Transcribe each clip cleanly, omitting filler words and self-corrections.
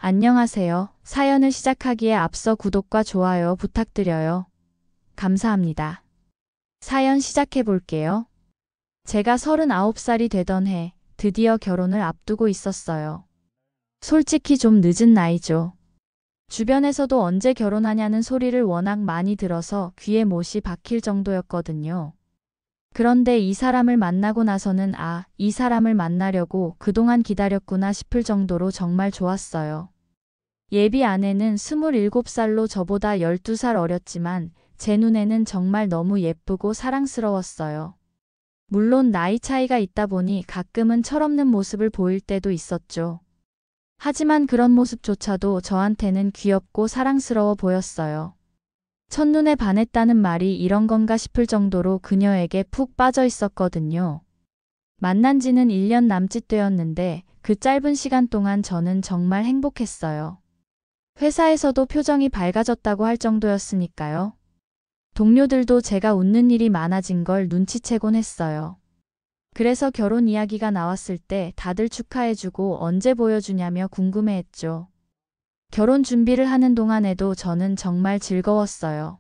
안녕하세요. 사연을 시작하기에 앞서 구독과 좋아요 부탁드려요. 감사합니다. 사연 시작해 볼게요. 제가 39살이 되던 해 드디어 결혼을 앞두고 있었어요. 솔직히 좀 늦은 나이죠. 주변에서도 언제 결혼하냐는 소리를 워낙 많이 들어서 귀에 못이 박힐 정도였거든요. 그런데 이 사람을 만나고 나서는 이 사람을 만나려고 그동안 기다렸구나 싶을 정도로 정말 좋았어요. 예비 아내는 27살로 저보다 12살 어렸지만 제 눈에는 정말 너무 예쁘고 사랑스러웠어요. 물론 나이 차이가 있다 보니 가끔은 철없는 모습을 보일 때도 있었죠. 하지만 그런 모습조차도 저한테는 귀엽고 사랑스러워 보였어요. 첫눈에 반했다는 말이 이런 건가 싶을 정도로 그녀에게 푹 빠져 있었거든요. 만난 지는 1년 남짓 되었는데 그 짧은 시간 동안 저는 정말 행복했어요. 회사에서도 표정이 밝아졌다고 할 정도였으니까요. 동료들도 제가 웃는 일이 많아진 걸 눈치채곤 했어요. 그래서 결혼 이야기가 나왔을 때 다들 축하해주고 언제 보여주냐며 궁금해했죠. 결혼 준비를 하는 동안에도 저는 정말 즐거웠어요.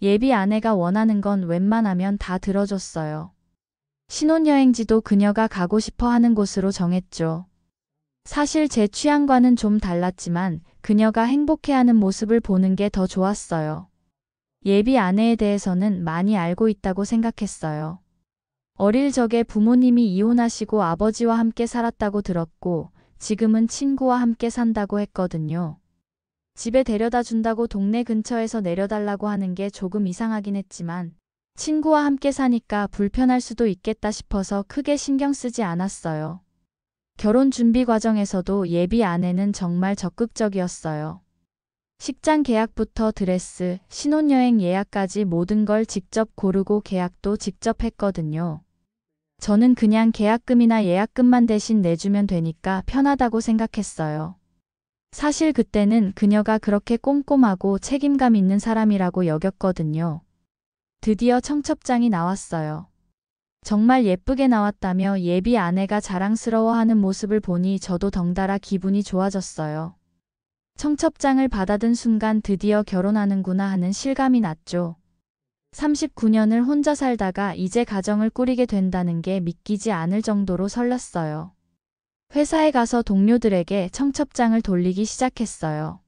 예비 아내가 원하는 건 웬만하면 다 들어줬어요. 신혼여행지도 그녀가 가고 싶어 하는 곳으로 정했죠. 사실 제 취향과는 좀 달랐지만 그녀가 행복해하는 모습을 보는 게 더 좋았어요. 예비 아내에 대해서는 많이 알고 있다고 생각했어요. 어릴 적에 부모님이 이혼하시고 아버지와 함께 살았다고 들었고 지금은 친구와 함께 산다고 했거든요. 집에 데려다 준다고 동네 근처에서 내려달라고 하는 게 조금 이상하긴 했지만 친구와 함께 사니까 불편할 수도 있겠다 싶어서 크게 신경 쓰지 않았어요. 결혼 준비 과정에서도 예비 아내는 정말 적극적이었어요. 식장 계약부터 드레스, 신혼여행 예약까지 모든 걸 직접 고르고 계약도 직접 했거든요. 저는 그냥 계약금이나 예약금만 대신 내주면 되니까 편하다고 생각했어요. 사실 그때는 그녀가 그렇게 꼼꼼하고 책임감 있는 사람이라고 여겼거든요. 드디어 청첩장이 나왔어요. 정말 예쁘게 나왔다며 예비 아내가 자랑스러워하는 모습을 보니 저도 덩달아 기분이 좋아졌어요. 청첩장을 받아든 순간 드디어 결혼하는구나 하는 실감이 났죠. 39년을 혼자 살다가 이제 가정을 꾸리게 된다는 게 믿기지 않을 정도로 설렜어요. 회사에 가서 동료들에게 청첩장을 돌리기 시작했어요.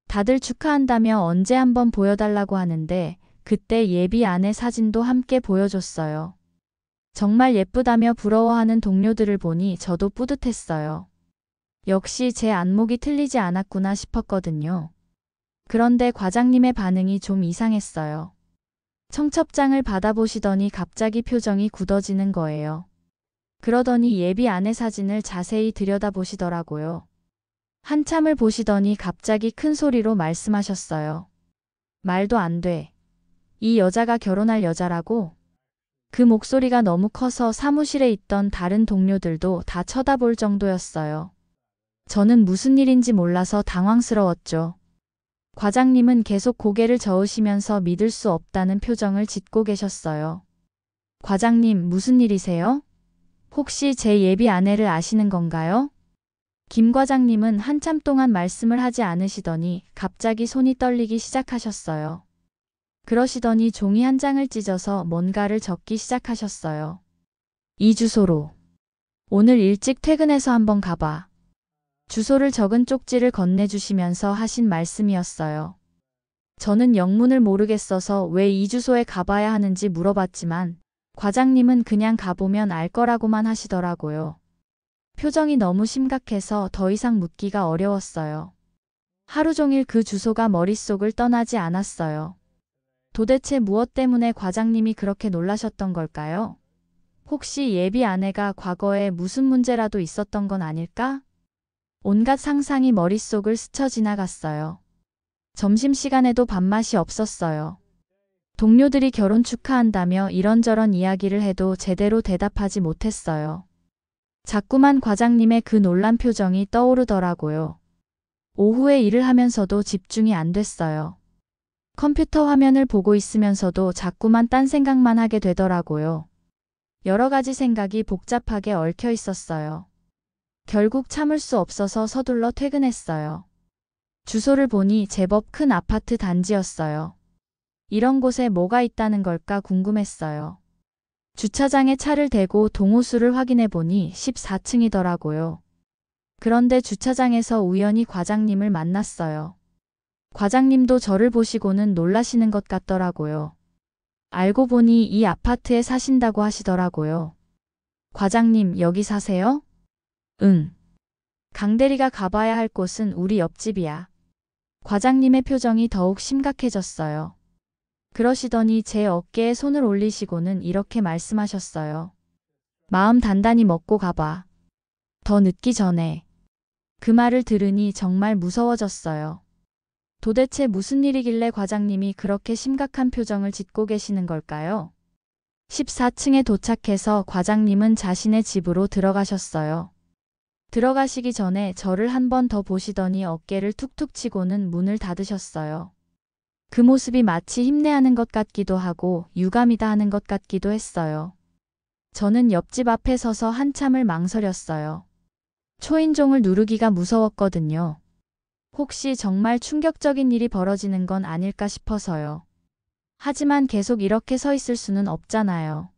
다들 축하한다며 언제 한번 보여달라고 하는데 그때 예비 아내 사진도 함께 보여줬어요. 정말 예쁘다며 부러워하는 동료들을 보니 저도 뿌듯했어요. 역시 제 안목이 틀리지 않았구나 싶었거든요. 그런데 과장님의 반응이 좀 이상했어요. 청첩장을 받아보시더니 갑자기 표정이 굳어지는 거예요. 그러더니 예비 아내 사진을 자세히 들여다보시더라고요. 한참을 보시더니 갑자기 큰 소리로 말씀하셨어요. 말도 안 돼. 이 여자가 결혼할 여자라고? 그 목소리가 너무 커서 사무실에 있던 다른 동료들도 다 쳐다볼 정도였어요. 저는 무슨 일인지 몰라서 당황스러웠죠. 과장님은 계속 고개를 저으시면서 믿을 수 없다는 표정을 짓고 계셨어요. 과장님, 무슨 일이세요? 혹시 제 예비 아내를 아시는 건가요? 김 과장님은 한참 동안 말씀을 하지 않으시더니 갑자기 손이 떨리기 시작하셨어요. 그러시더니 종이 한 장을 찢어서 뭔가를 적기 시작하셨어요. 이 주소로. 오늘 일찍 퇴근해서 한번 가봐. 주소를 적은 쪽지를 건네주시면서 하신 말씀이었어요. 저는 영문을 모르겠어서 왜 이 주소에 가봐야 하는지 물어봤지만 과장님은 그냥 가보면 알 거라고만 하시더라고요. 표정이 너무 심각해서 더 이상 묻기가 어려웠어요. 하루 종일 그 주소가 머릿속을 떠나지 않았어요. 도대체 무엇 때문에 과장님이 그렇게 놀라셨던 걸까요? 혹시 예비 아내가 과거에 무슨 문제라도 있었던 건 아닐까? 온갖 상상이 머릿속을 스쳐 지나갔어요. 점심시간에도 밥맛이 없었어요. 동료들이 결혼 축하한다며 이런저런 이야기를 해도 제대로 대답하지 못했어요. 자꾸만 과장님의 그 놀란 표정이 떠오르더라고요. 오후에 일을 하면서도 집중이 안 됐어요. 컴퓨터 화면을 보고 있으면서도 자꾸만 딴 생각만 하게 되더라고요. 여러 가지 생각이 복잡하게 얽혀 있었어요. 결국 참을 수 없어서 서둘러 퇴근했어요. 주소를 보니 제법 큰 아파트 단지였어요. 이런 곳에 뭐가 있다는 걸까 궁금했어요. 주차장에 차를 대고 동호수를 확인해 보니 14층이더라고요. 그런데 주차장에서 우연히 과장님을 만났어요. 과장님도 저를 보시고는 놀라시는 것 같더라고요. 알고 보니 이 아파트에 사신다고 하시더라고요. 과장님, 여기 사세요? 응. 강대리가 가봐야 할 곳은 우리 옆집이야. 과장님의 표정이 더욱 심각해졌어요. 그러시더니 제 어깨에 손을 올리시고는 이렇게 말씀하셨어요. 마음 단단히 먹고 가봐. 더 늦기 전에. 그 말을 들으니 정말 무서워졌어요. 도대체 무슨 일이길래 과장님이 그렇게 심각한 표정을 짓고 계시는 걸까요? 14층에 도착해서 과장님은 자신의 집으로 들어가셨어요. 들어가시기 전에 저를 한 번 더 보시더니 어깨를 툭툭 치고는 문을 닫으셨어요. 그 모습이 마치 힘내하는 것 같기도 하고 유감이다 하는 것 같기도 했어요. 저는 옆집 앞에 서서 한참을 망설였어요. 초인종을 누르기가 무서웠거든요. 혹시 정말 충격적인 일이 벌어지는 건 아닐까 싶어서요. 하지만 계속 이렇게 서 있을 수는 없잖아요.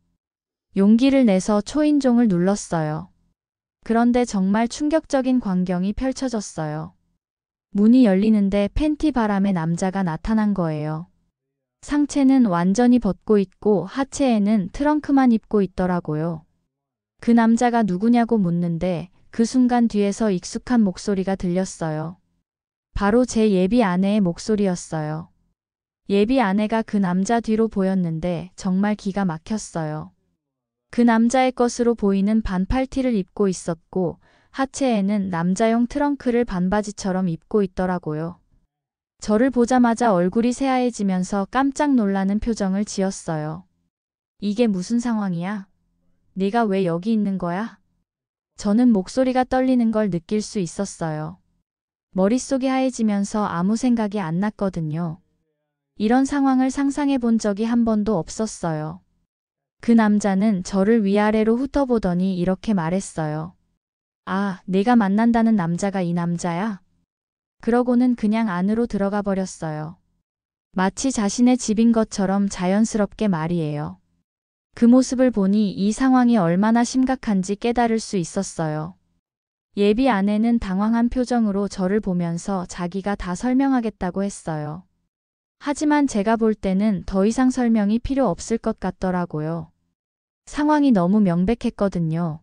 용기를 내서 초인종을 눌렀어요. 그런데 정말 충격적인 광경이 펼쳐졌어요. 문이 열리는데 팬티 바람에 남자가 나타난 거예요. 상체는 완전히 벗고 있고 하체에는 트렁크만 입고 있더라고요. 그 남자가 누구냐고 묻는데 그 순간 뒤에서 익숙한 목소리가 들렸어요. 바로 제 예비 아내의 목소리였어요. 예비 아내가 그 남자 뒤로 보였는데 정말 기가 막혔어요. 그 남자의 것으로 보이는 반팔티를 입고 있었고 하체에는 남자용 트렁크를 반바지처럼 입고 있더라고요. 저를 보자마자 얼굴이 새하얘지면서 깜짝 놀라는 표정을 지었어요. 이게 무슨 상황이야? 네가 왜 여기 있는 거야? 저는 목소리가 떨리는 걸 느낄 수 있었어요. 머릿속이 하얘지면서 아무 생각이 안 났거든요. 이런 상황을 상상해 본 적이 한 번도 없었어요. 그 남자는 저를 위아래로 훑어보더니 이렇게 말했어요. 아, 내가 만난다는 남자가 이 남자야? 그러고는 그냥 안으로 들어가 버렸어요. 마치 자신의 집인 것처럼 자연스럽게 말이에요. 그 모습을 보니 이 상황이 얼마나 심각한지 깨달을 수 있었어요. 예비 아내는 당황한 표정으로 저를 보면서 자기가 다 설명하겠다고 했어요. 하지만 제가 볼 때는 더 이상 설명이 필요 없을 것 같더라고요. 상황이 너무 명백했거든요.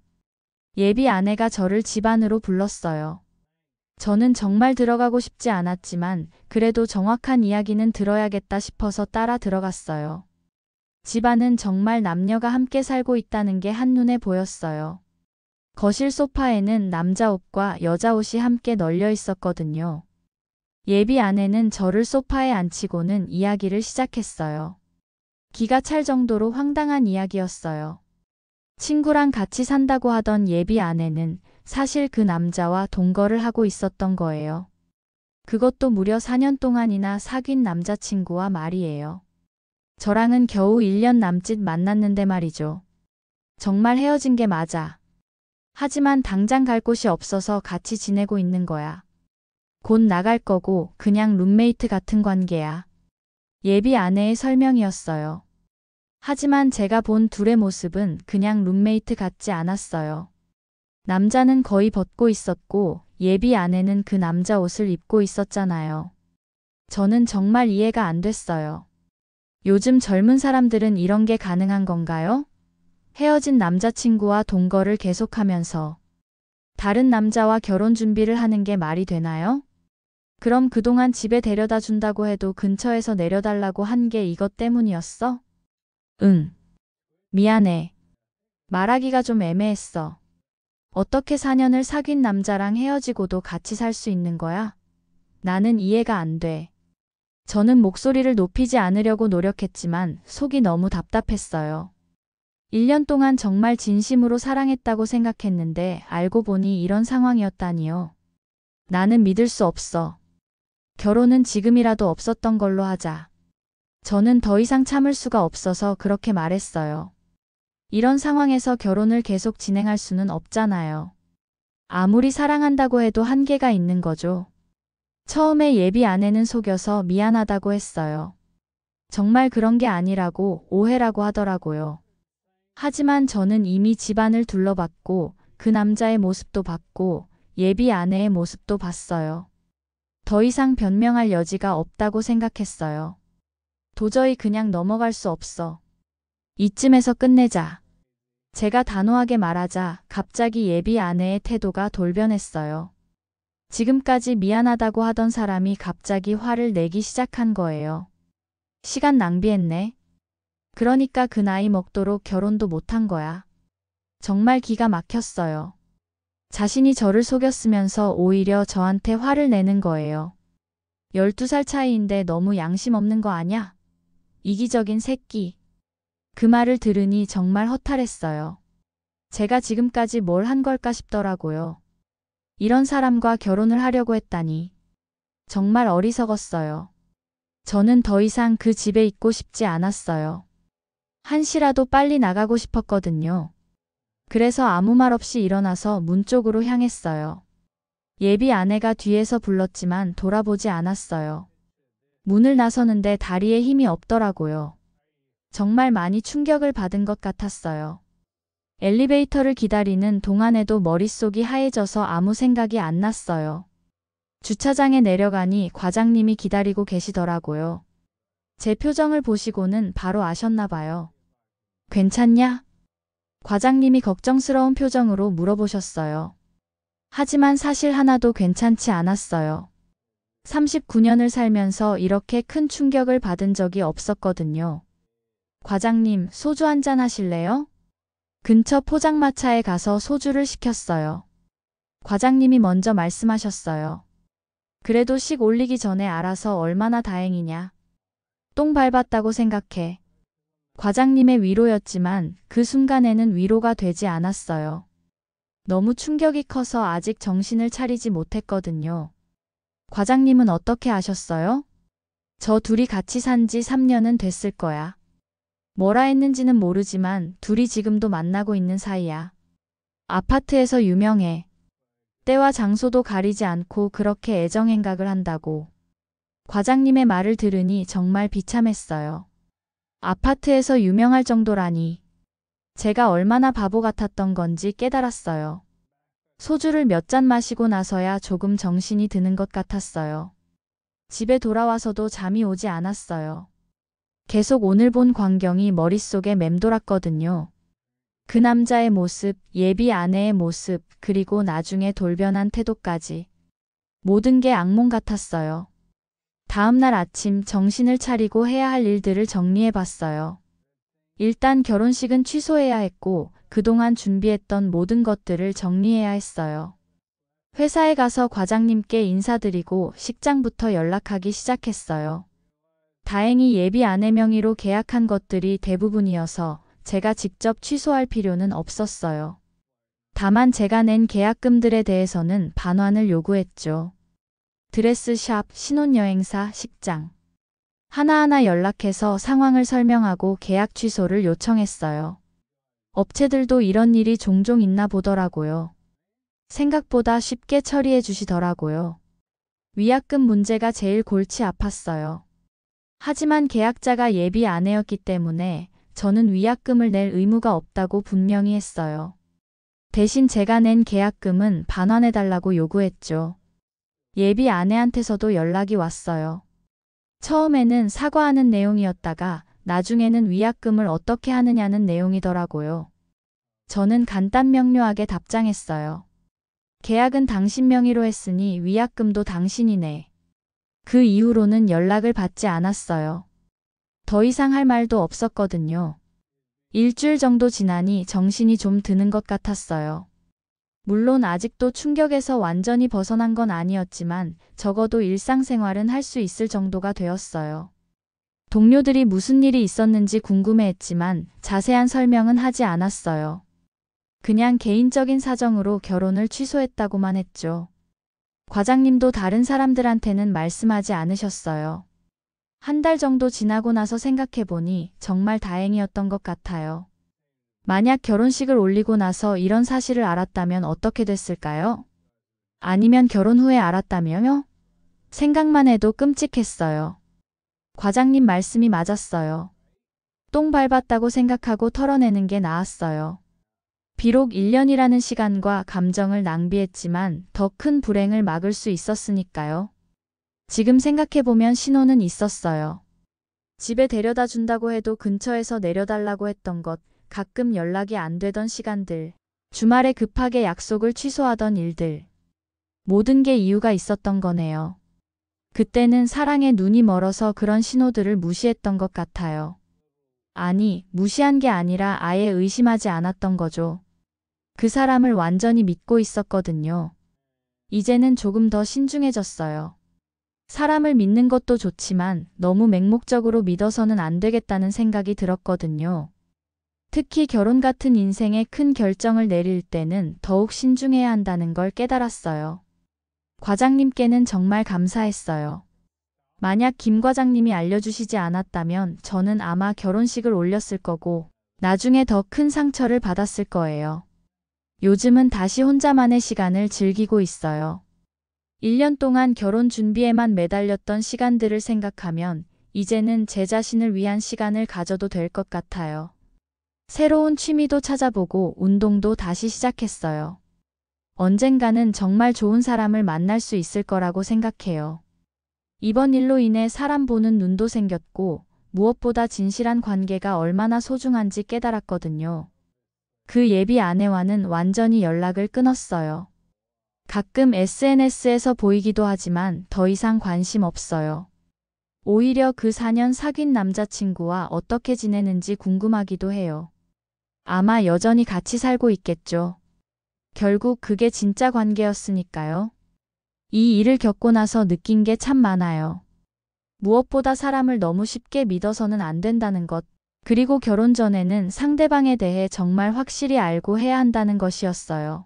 예비 아내가 저를 집 안으로 불렀어요. 저는 정말 들어가고 싶지 않았지만 그래도 정확한 이야기는 들어야겠다 싶어서 따라 들어갔어요. 집 안은 정말 남녀가 함께 살고 있다는 게 한눈에 보였어요. 거실 소파에는 남자 옷과 여자 옷이 함께 널려 있었거든요. 예비 아내는 저를 소파에 앉히고는 이야기를 시작했어요. 기가 찰 정도로 황당한 이야기였어요. 친구랑 같이 산다고 하던 예비 아내는 사실 그 남자와 동거를 하고 있었던 거예요. 그것도 무려 4년 동안이나 사귄 남자친구와 말이에요. 저랑은 겨우 1년 남짓 만났는데 말이죠. 정말 헤어진 게 맞아. 하지만 당장 갈 곳이 없어서 같이 지내고 있는 거야. 곧 나갈 거고 그냥 룸메이트 같은 관계야. 예비 아내의 설명이었어요. 하지만 제가 본 둘의 모습은 그냥 룸메이트 같지 않았어요. 남자는 거의 벗고 있었고 예비 아내는 그 남자 옷을 입고 있었잖아요. 저는 정말 이해가 안 됐어요. 요즘 젊은 사람들은 이런 게 가능한 건가요? 헤어진 남자친구와 동거를 계속하면서 다른 남자와 결혼 준비를 하는 게 말이 되나요? 그럼 그동안 집에 데려다 준다고 해도 근처에서 내려달라고 한 게 이것 때문이었어? 응. 미안해. 말하기가 좀 애매했어. 어떻게 4년을 사귄 남자랑 헤어지고도 같이 살 수 있는 거야? 나는 이해가 안 돼. 저는 목소리를 높이지 않으려고 노력했지만 속이 너무 답답했어요. 1년 동안 정말 진심으로 사랑했다고 생각했는데 알고 보니 이런 상황이었다니요. 나는 믿을 수 없어. 결혼은 지금이라도 없었던 걸로 하자. 저는 더 이상 참을 수가 없어서 그렇게 말했어요. 이런 상황에서 결혼을 계속 진행할 수는 없잖아요. 아무리 사랑한다고 해도 한계가 있는 거죠. 처음에 예비 아내는 속여서 미안하다고 했어요. 정말 그런 게 아니라고 오해라고 하더라고요. 하지만 저는 이미 집안을 둘러봤고 그 남자의 모습도 봤고 예비 아내의 모습도 봤어요. 더 이상 변명할 여지가 없다고 생각했어요. 도저히 그냥 넘어갈 수 없어. 이쯤에서 끝내자. 제가 단호하게 말하자 갑자기 예비 아내의 태도가 돌변했어요. 지금까지 미안하다고 하던 사람이 갑자기 화를 내기 시작한 거예요. 시간 낭비했네. 그러니까 그 나이 먹도록 결혼도 못한 거야. 정말 기가 막혔어요. 자신이 저를 속였으면서 오히려 저한테 화를 내는 거예요. 12살 차이인데 너무 양심 없는 거 아냐? 이기적인 새끼. 그 말을 들으니 정말 허탈했어요. 제가 지금까지 뭘 한 걸까 싶더라고요. 이런 사람과 결혼을 하려고 했다니. 정말 어리석었어요. 저는 더 이상 그 집에 있고 싶지 않았어요. 한시라도 빨리 나가고 싶었거든요. 그래서 아무 말 없이 일어나서 문 쪽으로 향했어요. 예비 아내가 뒤에서 불렀지만 돌아보지 않았어요. 문을 나서는데 다리에 힘이 없더라고요. 정말 많이 충격을 받은 것 같았어요. 엘리베이터를 기다리는 동안에도 머릿속이 하얘져서 아무 생각이 안 났어요. 주차장에 내려가니 과장님이 기다리고 계시더라고요. 제 표정을 보시고는 바로 아셨나 봐요. 괜찮냐? 과장님이 걱정스러운 표정으로 물어보셨어요. 하지만 사실 하나도 괜찮지 않았어요. 39년을 살면서 이렇게 큰 충격을 받은 적이 없었거든요. 과장님, 소주 한잔 하실래요? 근처 포장마차에 가서 소주를 시켰어요. 과장님이 먼저 말씀하셨어요. 그래도 식 올리기 전에 알아서 얼마나 다행이냐. 똥 밟았다고 생각해. 과장님의 위로였지만 그 순간에는 위로가 되지 않았어요. 너무 충격이 커서 아직 정신을 차리지 못했거든요. 과장님은 어떻게 아셨어요? 저 둘이 같이 산 지 3년은 됐을 거야. 뭐라 했는지는 모르지만 둘이 지금도 만나고 있는 사이야. 아파트에서 유명해. 때와 장소도 가리지 않고 그렇게 애정행각을 한다고. 과장님의 말을 들으니 정말 비참했어요. 아파트에서 유명할 정도라니. 제가 얼마나 바보 같았던 건지 깨달았어요. 소주를 몇 잔 마시고 나서야 조금 정신이 드는 것 같았어요. 집에 돌아와서도 잠이 오지 않았어요. 계속 오늘 본 광경이 머릿속에 맴돌았거든요. 그 남자의 모습, 예비 아내의 모습, 그리고 나중에 돌변한 태도까지. 모든 게 악몽 같았어요. 다음 날 아침 정신을 차리고 해야 할 일들을 정리해 봤어요. 일단 결혼식은 취소해야 했고 그동안 준비했던 모든 것들을 정리해야 했어요. 회사에 가서 과장님께 인사드리고 식장부터 연락하기 시작했어요. 다행히 예비 아내 명의로 계약한 것들이 대부분이어서 제가 직접 취소할 필요는 없었어요. 다만 제가 낸 계약금들에 대해서는 반환을 요구했죠. 드레스샵, 신혼여행사, 식장. 하나하나 연락해서 상황을 설명하고 계약 취소를 요청했어요. 업체들도 이런 일이 종종 있나 보더라고요. 생각보다 쉽게 처리해 주시더라고요. 위약금 문제가 제일 골치 아팠어요. 하지만 계약자가 예비 아내였기 때문에 저는 위약금을 낼 의무가 없다고 분명히 했어요. 대신 제가 낸 계약금은 반환해달라고 요구했죠. 예비 아내한테서도 연락이 왔어요. 처음에는 사과하는 내용이었다가 나중에는 위약금을 어떻게 하느냐는 내용이더라고요. 저는 간단 명료하게 답장했어요. 계약은 당신 명의로 했으니 위약금도 당신이 내. 그 이후로는 연락을 받지 않았어요. 더 이상 할 말도 없었거든요. 일주일 정도 지나니 정신이 좀 드는 것 같았어요. 물론 아직도 충격에서 완전히 벗어난 건 아니었지만 적어도 일상생활은 할 수 있을 정도가 되었어요. 동료들이 무슨 일이 있었는지 궁금해했지만 자세한 설명은 하지 않았어요. 그냥 개인적인 사정으로 결혼을 취소했다고만 했죠. 과장님도 다른 사람들한테는 말씀하지 않으셨어요. 한 달 정도 지나고 나서 생각해보니 정말 다행이었던 것 같아요. 만약 결혼식을 올리고 나서 이런 사실을 알았다면 어떻게 됐을까요? 아니면 결혼 후에 알았다면요? 생각만 해도 끔찍했어요. 과장님 말씀이 맞았어요. 똥 밟았다고 생각하고 털어내는 게 나았어요. 비록 1년이라는 시간과 감정을 낭비했지만 더 큰 불행을 막을 수 있었으니까요. 지금 생각해보면 신호는 있었어요. 집에 데려다 준다고 해도 근처에서 내려달라고 했던 것, 가끔 연락이 안 되던 시간들, 주말에 급하게 약속을 취소하던 일들. 모든 게 이유가 있었던 거네요. 그때는 사랑에 눈이 멀어서 그런 신호들을 무시했던 것 같아요. 아니, 무시한 게 아니라 아예 의심하지 않았던 거죠. 그 사람을 완전히 믿고 있었거든요. 이제는 조금 더 신중해졌어요. 사람을 믿는 것도 좋지만 너무 맹목적으로 믿어서는 안 되겠다는 생각이 들었거든요. 특히 결혼 같은 인생의 큰 결정을 내릴 때는 더욱 신중해야 한다는 걸 깨달았어요. 과장님께는 정말 감사했어요. 만약 김 과장님이 알려주시지 않았다면 저는 아마 결혼식을 올렸을 거고 나중에 더 큰 상처를 받았을 거예요. 요즘은 다시 혼자만의 시간을 즐기고 있어요. 1년 동안 결혼 준비에만 매달렸던 시간들을 생각하면 이제는 제 자신을 위한 시간을 가져도 될 것 같아요. 새로운 취미도 찾아보고 운동도 다시 시작했어요. 언젠가는 정말 좋은 사람을 만날 수 있을 거라고 생각해요. 이번 일로 인해 사람 보는 눈도 생겼고 무엇보다 진실한 관계가 얼마나 소중한지 깨달았거든요. 그 예비 아내와는 완전히 연락을 끊었어요. 가끔 SNS에서 보이기도 하지만 더 이상 관심 없어요. 오히려 그 4년 사귄 남자친구와 어떻게 지내는지 궁금하기도 해요. 아마 여전히 같이 살고 있겠죠. 결국 그게 진짜 관계였으니까요. 이 일을 겪고 나서 느낀 게 참 많아요. 무엇보다 사람을 너무 쉽게 믿어서는 안 된다는 것, 그리고 결혼 전에는 상대방에 대해 정말 확실히 알고 해야 한다는 것이었어요.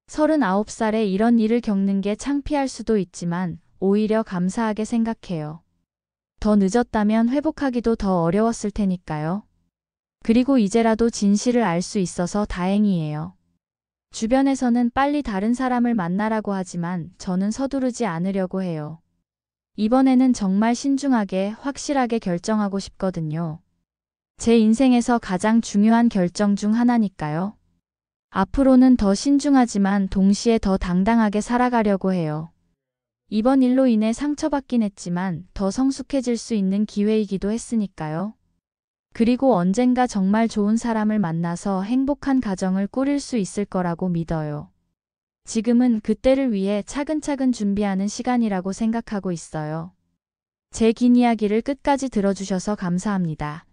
39살에 이런 일을 겪는 게 창피할 수도 있지만 오히려 감사하게 생각해요. 더 늦었다면 회복하기도 더 어려웠을 테니까요. 그리고 이제라도 진실을 알 수 있어서 다행이에요. 주변에서는 빨리 다른 사람을 만나라고 하지만 저는 서두르지 않으려고 해요. 이번에는 정말 신중하게 확실하게 결정하고 싶거든요. 제 인생에서 가장 중요한 결정 중 하나니까요. 앞으로는 더 신중하지만 동시에 더 당당하게 살아가려고 해요. 이번 일로 인해 상처받긴 했지만 더 성숙해질 수 있는 기회이기도 했으니까요. 그리고 언젠가 정말 좋은 사람을 만나서 행복한 가정을 꾸릴 수 있을 거라고 믿어요. 지금은 그때를 위해 차근차근 준비하는 시간이라고 생각하고 있어요. 제 긴 이야기를 끝까지 들어주셔서 감사합니다.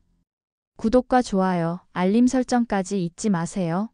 구독과 좋아요, 알림 설정까지 잊지 마세요.